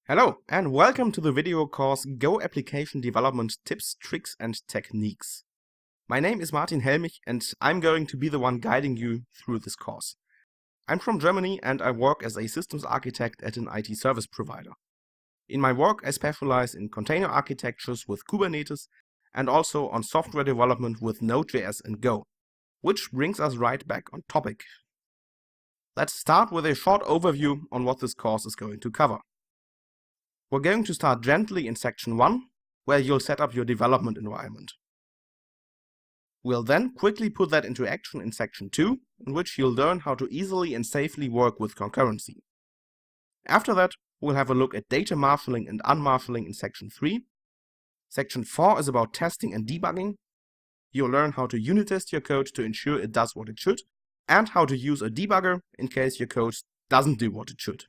Hello and welcome to the video course Go Application Development Tips, Tricks and Techniques. My name is Martin Helmich and I'm going to be the one guiding you through this course. I'm from Germany and I work as a systems architect at an IT service provider. In my work I specialize in container architectures with Kubernetes and also on software development with Node.js and Go, which brings us right back on topic. Let's start with a short overview on what this course is going to cover. We're going to start gently in section 1, where you'll set up your development environment. We'll then quickly put that into action in section 2, in which you'll learn how to easily and safely work with concurrency. After that, we'll have a look at data marshalling and unmarshalling in section 3. Section 4 is about testing and debugging. You'll learn how to unit test your code to ensure it does what it should, and how to use a debugger in case your code doesn't do what it should.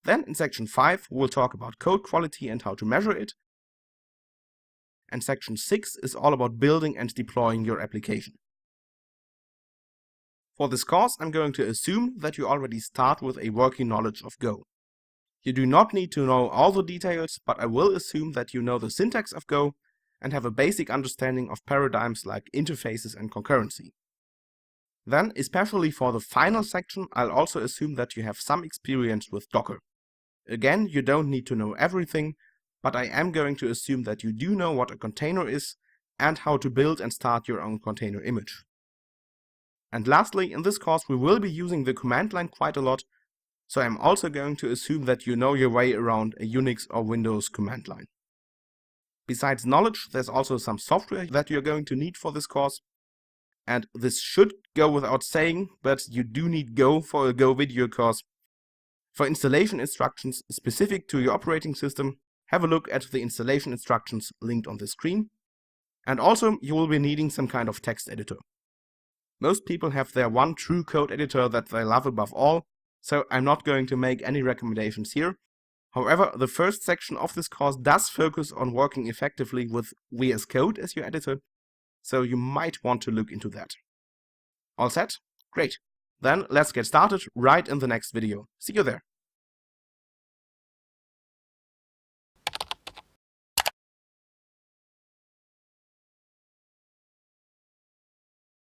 Then in section 5 we'll talk about code quality and how to measure it. And section 6 is all about building and deploying your application. For this course I'm going to assume that you already start with a working knowledge of Go. You do not need to know all the details, but I will assume that you know the syntax of Go and have a basic understanding of paradigms like interfaces and concurrency. Then, especially for the final section, I'll also assume that you have some experience with Docker. Again, you don't need to know everything, but I am going to assume that you do know what a container is and how to build and start your own container image. And lastly, in this course we will be using the command line quite a lot, so I'm also going to assume that you know your way around a Unix or Windows command line. Besides knowledge, there's also some software that you're going to need for this course, and this should go without saying, but you do need Go for a Go video course. For installation instructions specific to your operating system, have a look at the installation instructions linked on the screen. And also, you will be needing some kind of text editor. Most people have their one true code editor that they love above all, so I'm not going to make any recommendations here. However, the first section of this course does focus on working effectively with VS Code as your editor, so you might want to look into that. All set? Great! Then let's get started right in the next video. See you there!